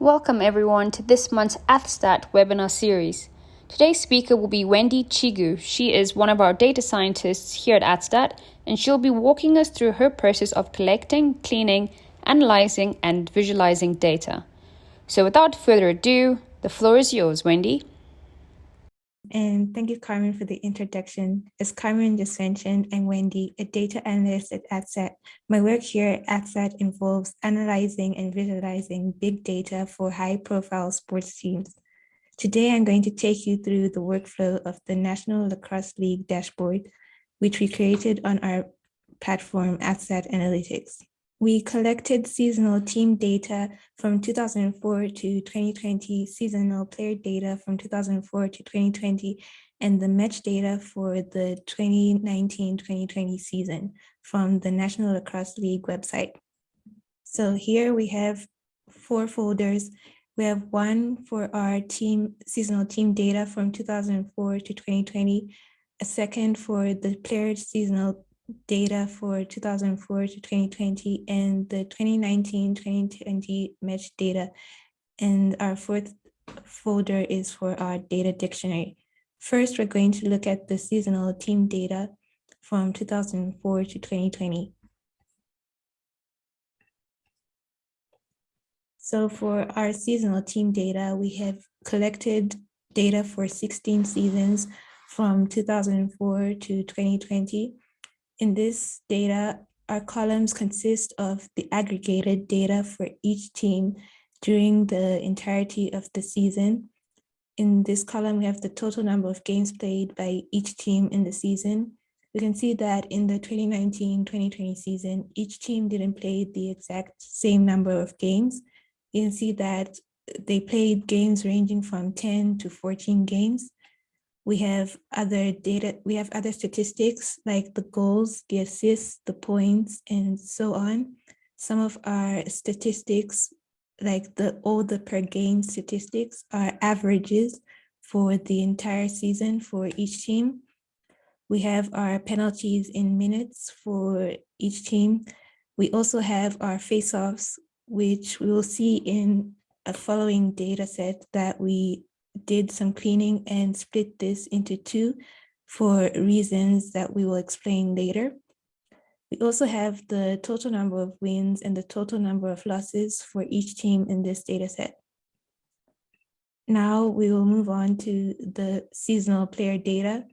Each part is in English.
Welcome everyone to this month's Athstat Webinar Series. Today's speaker will be Wendy Chigu. She is one of our data scientists here at Athstat, and she'll be walking us through her process of collecting, cleaning, analyzing, and visualizing data. So without further ado, the floor is yours, Wendy. And thank you, Carmen, for the introduction. As Carmen just mentioned, I'm Wendy, a data analyst at Athstat. My work here at Athstat involves analyzing and visualizing big data for high-profile sports teams. Today, I'm going to take you through the workflow of the National Lacrosse League dashboard, which we created on our platform, Athstat Analytics. We collected seasonal team data from 2004 to 2020, seasonal player data from 2004 to 2020, and the match data for the 2019-2020 season from the National Lacrosse League website. So here we have 4 folders. We have one for our seasonal team data from 2004 to 2020, a second for the player seasonal data for 2004 to 2020, and the 2019-2020 match data. And our 4th folder is for our data dictionary. First, we're going to look at the seasonal team data from 2004 to 2020. So for our seasonal team data, we have collected data for 16 seasons from 2004 to 2020. In this data, our columns consist of the aggregated data for each team during the entirety of the season. In this column, we have the total number of games played by each team in the season. We can see that in the 2019-2020 season, each team didn't play the exact same number of games. You can see that they played games ranging from 10 to 14 games. We have other data, we have other statistics like the goals, the assists, the points, and so on. Some of our statistics, like all the per game statistics, are averages for the entire season for each team. We have our penalties in minutes for each team. We also have our face-offs, which we will see in a following data set that we did some cleaning and split this into 2 for reasons that we will explain later. We also have the total number of wins and the total number of losses for each team in this data set. Now we will move on to the seasonal player data.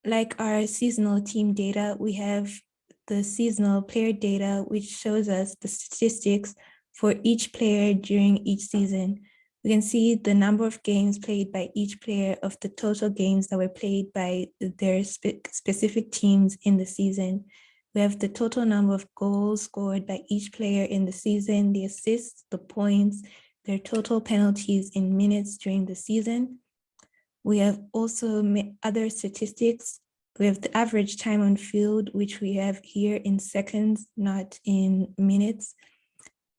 Like our seasonal team data, we have the seasonal player data, which shows us the statistics for each player during each season. We can see the number of games played by each player of the total games that were played by their specific teams in the season. We have the total number of goals scored by each player in the season, the assists, the points, their total penalties in minutes during the season. We have also other statistics. We have the average time on field, which we have here in seconds, not in minutes.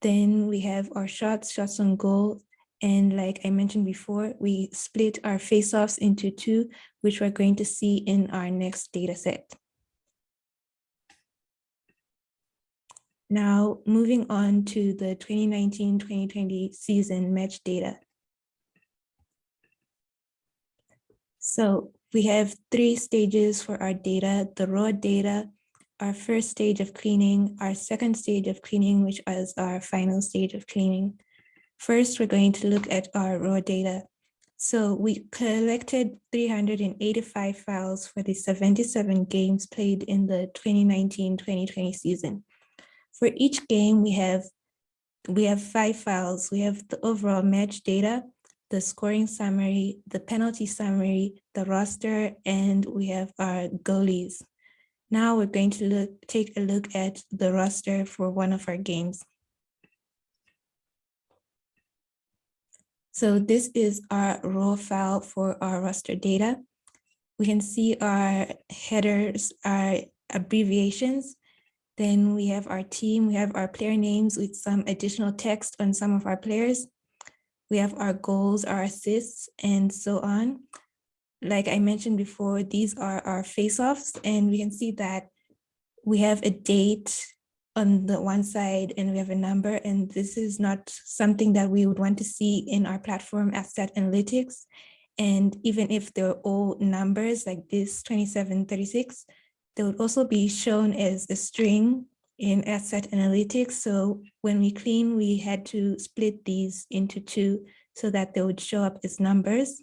Then we have our shots on goal. And like I mentioned before, we split our face-offs into 2, which we're going to see in our next data set. Now, moving on to the 2019-2020 season match data. So we have 3 stages for our data: the raw data, our first stage of cleaning, our second stage of cleaning, which is our final stage of cleaning. First, we're going to look at our raw data. So we collected 385 files for the 77 games played in the 2019-2020 season. For each game, we have 5 files. We have the overall match data, the scoring summary, the penalty summary, the roster, and we have our goalies. Now we're going to take a look at the roster for one of our games. So this is our raw file for our roster data. We can see our headers, our abbreviations. Then we have our team, we have our player names with some additional text on some of our players. We have our goals, our assists, and so on. Like I mentioned before, these are our face-offs, and we can see that we have a date on the one side and we have a number, and this is not something that we would want to see in our platform AthStat Analytics. And even if they're all numbers like this 2736, they would also be shown as a string in AthStat Analytics. So when we clean, we had to split these into two so that they would show up as numbers.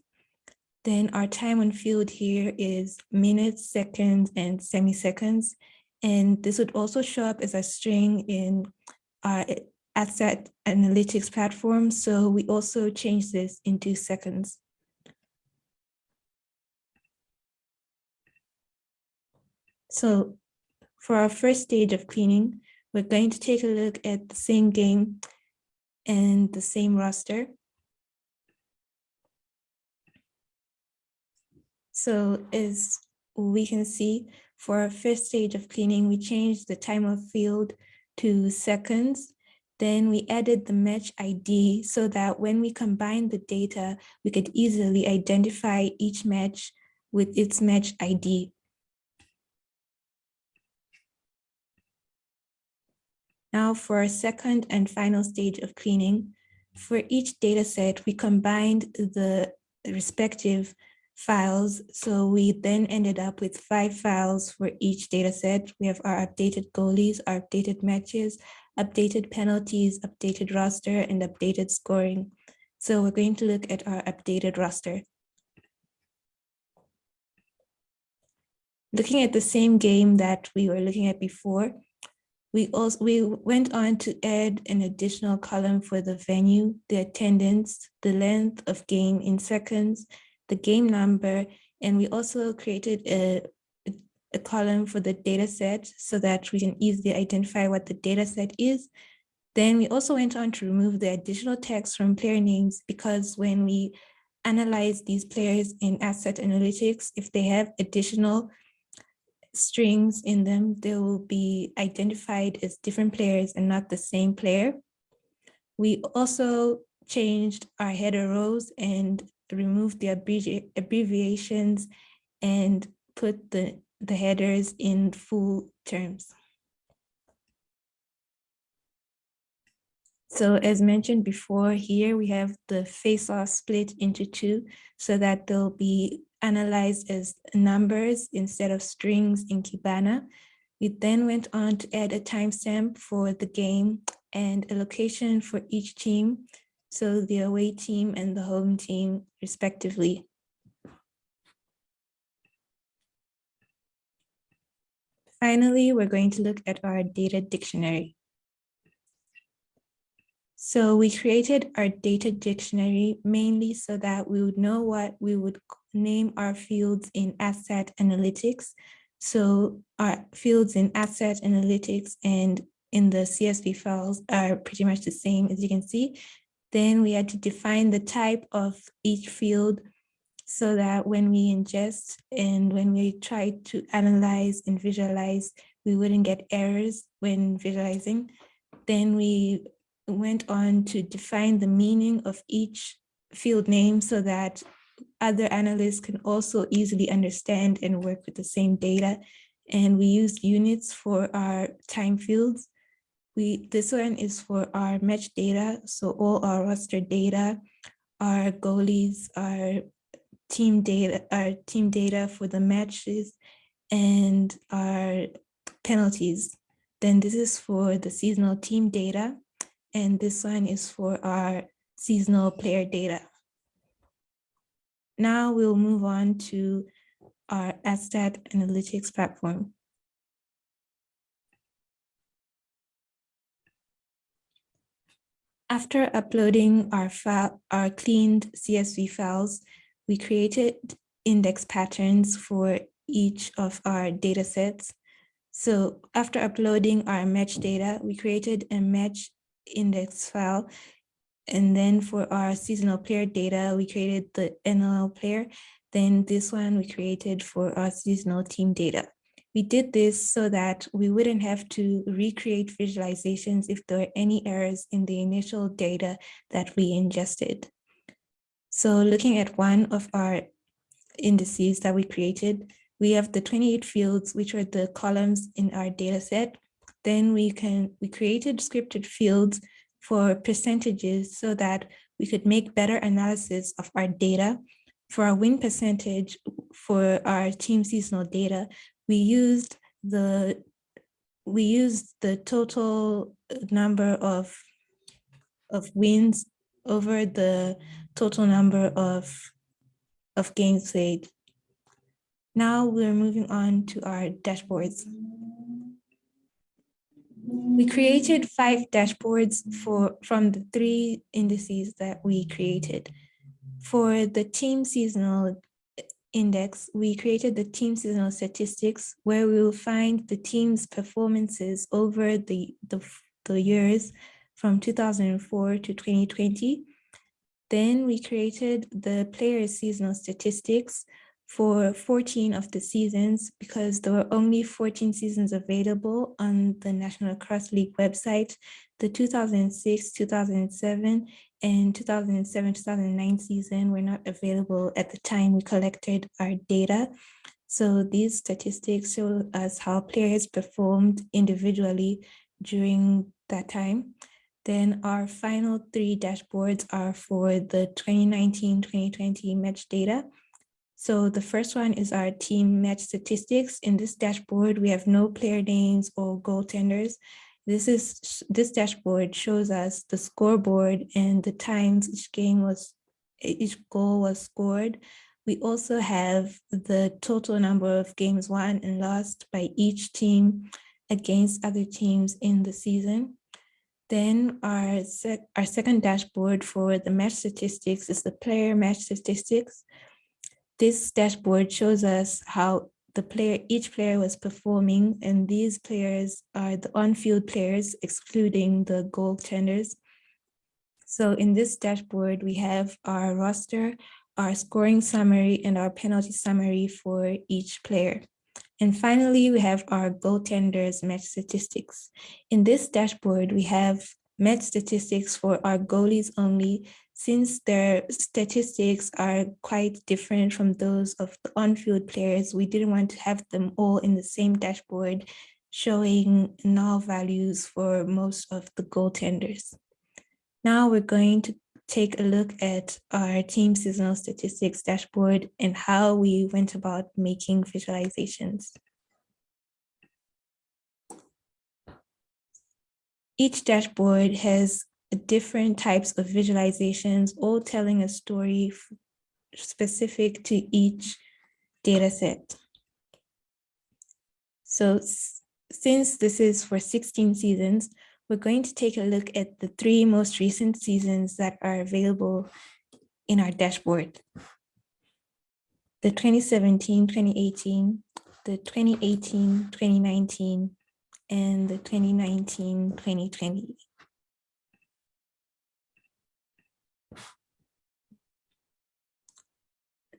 Then our time on field here is minutes, seconds, and semiseconds. And this would also show up as a string in our AthStat Analytics platform. So we also changed this into seconds. So for our first stage of cleaning, we're going to take a look at the same game and the same roster. So as we can see, for our first stage of cleaning, we changed the time of field to seconds. Then we added the match ID so that when we combine the data, we could easily identify each match with its match ID. Now for our second and final stage of cleaning, for each data set, we combined the respective files. So we then ended up with 5 files for each data set. We have our updated goalies, our updated matches, updated penalties, updated roster, and updated scoring. So we're going to look at our updated roster. Looking at the same game that we were looking at before, we went on to add an additional column for the venue, the attendance, the length of game in seconds, the game number, and we also created a column for the data set so that we can easily identify what the data set is. Then we also went on to remove the additional text from player names because when we analyze these players in AthStat Analytics, if they have additional strings in them, they will be identified as different players and not the same player. We also changed our header rows and removed the abbreviations and put the headers in full terms. So as mentioned before, here we have the face-off split into two so that they'll be analyzed as numbers instead of strings in Kibana. We then went on to add a timestamp for the game and a location for each team, so the away team and the home team respectively. Finally, we're going to look at our data dictionary. So we created our data dictionary mainly so that we would know what we would name our fields in AthStat Analytics. So our fields in AthStat Analytics and in the CSV files are pretty much the same, as you can see. Then we had to define the type of each field so that when we ingest and when we try to analyze and visualize, we wouldn't get errors when visualizing. Then we went on to define the meaning of each field name so that other analysts can also easily understand and work with the same data. And we used units for our time fields. This one is for our match data. So all our roster data, our goalies, our team data for the matches, and our penalties. Then this is for the seasonal team data. And this one is for our seasonal player data. Now we'll move on to our AthStat Analytics platform. After uploading our cleaned CSV files, we created index patterns for each of our data sets. So after uploading our match data, we created a match index file. And then for our seasonal player data, we created the NLL player. Then this one we created for our seasonal team data. We did this so that we wouldn't have to recreate visualizations if there were any errors in the initial data that we ingested. So looking at one of our indices that we created, we have the 28 fields, which are the columns in our data set. Then we created scripted fields for percentages so that we could make better analysis of our data. For our win percentage for our team seasonal data, we used the total number of wins over the total number of games played. Now we're moving on to our dashboards. We created 5 dashboards from the 3 indices that we created. For the team seasonal index, we created the team seasonal statistics, where we will find the team's performances over the years from 2004 to 2020. Then we created the player seasonal statistics for 14 of the seasons, because there were only 14 seasons available on the National Lacrosse League website. The 2006, 2007, and 2007-2009 season were not available at the time we collected our data. So these statistics show us how players performed individually during that time. Then our final 3 dashboards are for the 2019-2020 match data. So the first one is our team match statistics. In this dashboard, we have no player names or goaltenders. This dashboard shows us the scoreboard and the times each goal was scored. We also have the total number of games won and lost by each team against other teams in the season. Then our second dashboard for the match statistics is the player match statistics. This dashboard shows us how each player was performing, and these players are the on-field players, excluding the goaltenders. So in this dashboard, we have our roster, our scoring summary, and our penalty summary for each player. And finally, we have our goaltenders match statistics. In this dashboard, we have match statistics for our goalies only, since their statistics are quite different from those of the on-field players. We didn't want to have them all in the same dashboard, showing null values for most of the goaltenders. Now we're going to take a look at our team seasonal statistics dashboard and how we went about making visualizations. Each dashboard has different types of visualizations, all telling a story specific to each data set. So since this is for 16 seasons, we're going to take a look at the 3 most recent seasons that are available in our dashboard: the 2017-2018, the 2018-2019, and the 2019-2020.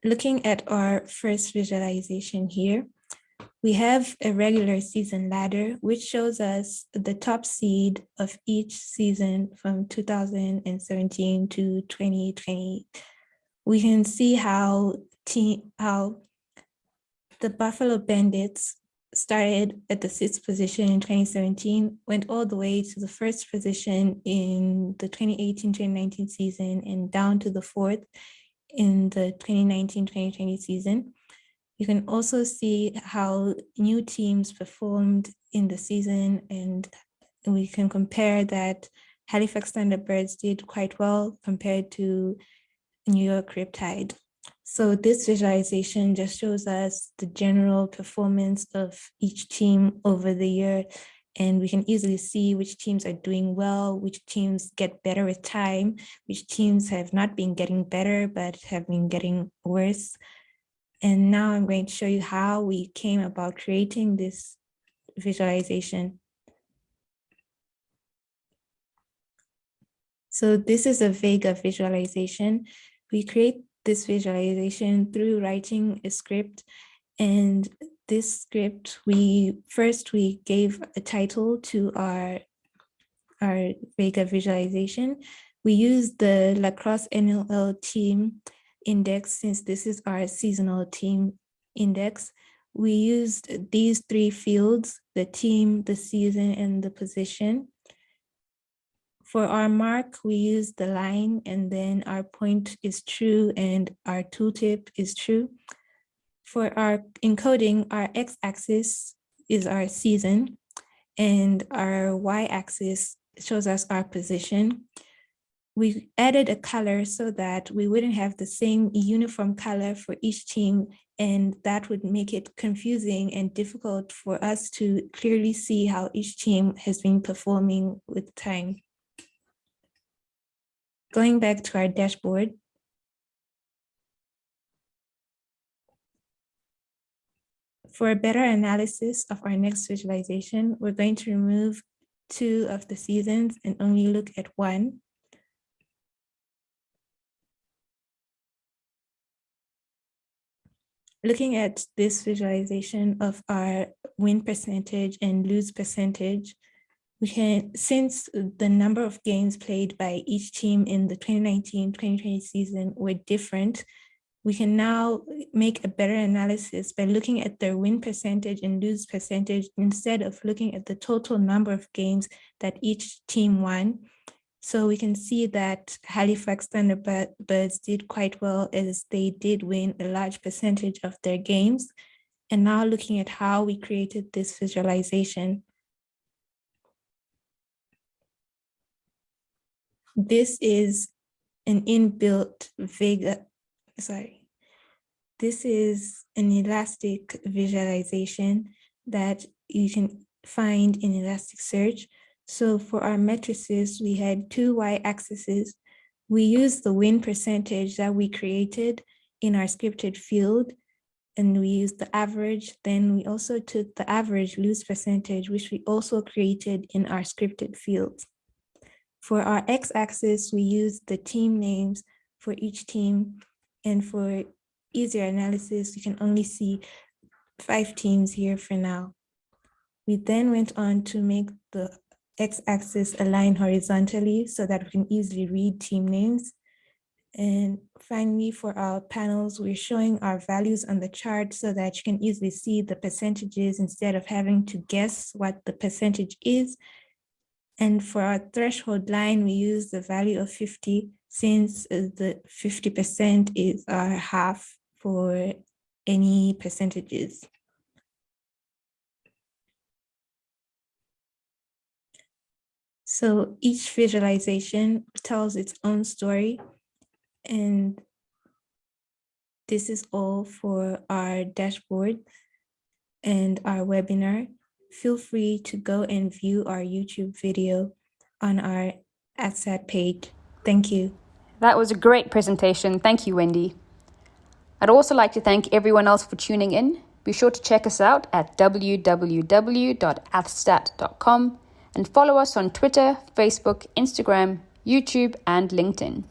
Looking at our first visualization here, we have a regular season ladder, which shows us the top seed of each season from 2017 to 2020. We can see how the Buffalo Bandits started at the 6th position in 2017, went all the way to the 1st position in the 2018-2019 season, and down to the 4th in the 2019-2020 season. You can also see how new teams performed in the season, and we can compare that Halifax Thunderbirds did quite well compared to New York Riptide. So this visualization just shows us the general performance of each team over the year, and we can easily see which teams are doing well, which teams get better with time, which teams have not been getting better but have been getting worse. And now I'm going to show you how we came about creating this visualization. So this is a Vega visualization. We create this visualization through writing a script. And this script, we gave a title to our Vega visualization. We used the Lacrosse NLL team index, since this is our seasonal team index. We used these three fields: the team, the season, and the position. For our mark, we use the line, and then our point is true and our tooltip is true. For our encoding, our x-axis is our season, and our y-axis shows us our position. We added a color so that we wouldn't have the same uniform color for each team, and that would make it confusing and difficult for us to clearly see how each team has been performing with time. Going back to our dashboard, for a better analysis of our next visualization, we're going to remove 2 of the seasons and only look at 1. Looking at this visualization of our win percentage and lose percentage, we can, since the number of games played by each team in the 2019-2020 season were different, we can now make a better analysis by looking at their win percentage and lose percentage instead of looking at the total number of games that each team won. So we can see that Halifax Thunderbirds did quite well, as they did win a large percentage of their games. And now looking at how we created this visualization. This is an inbuilt This is an elastic visualization that you can find in Elasticsearch. So for our matrices, we had 2 y-axes. We used the win percentage that we created in our scripted field, and we used the average. Then we also took the average lose percentage, which we also created in our scripted field. For our x-axis, we used the team names for each team, and for easier analysis, you can only see 5 teams here for now. We then went on to make the x-axis align horizontally so that we can easily read team names. And finally, for our panels, we're showing our values on the chart so that you can easily see the percentages instead of having to guess what the percentage is. And for our threshold line, we use the value of 50, since the 50% is our half for any percentages. So each visualization tells its own story, and this is all for our dashboard and our webinar. Feel free to go and view our YouTube video on our AthStat page. Thank you. That was a great presentation. Thank you, Wendy. I'd also like to thank everyone else for tuning in. Be sure to check us out at www.athstat.com and follow us on Twitter, Facebook, Instagram, YouTube, and LinkedIn.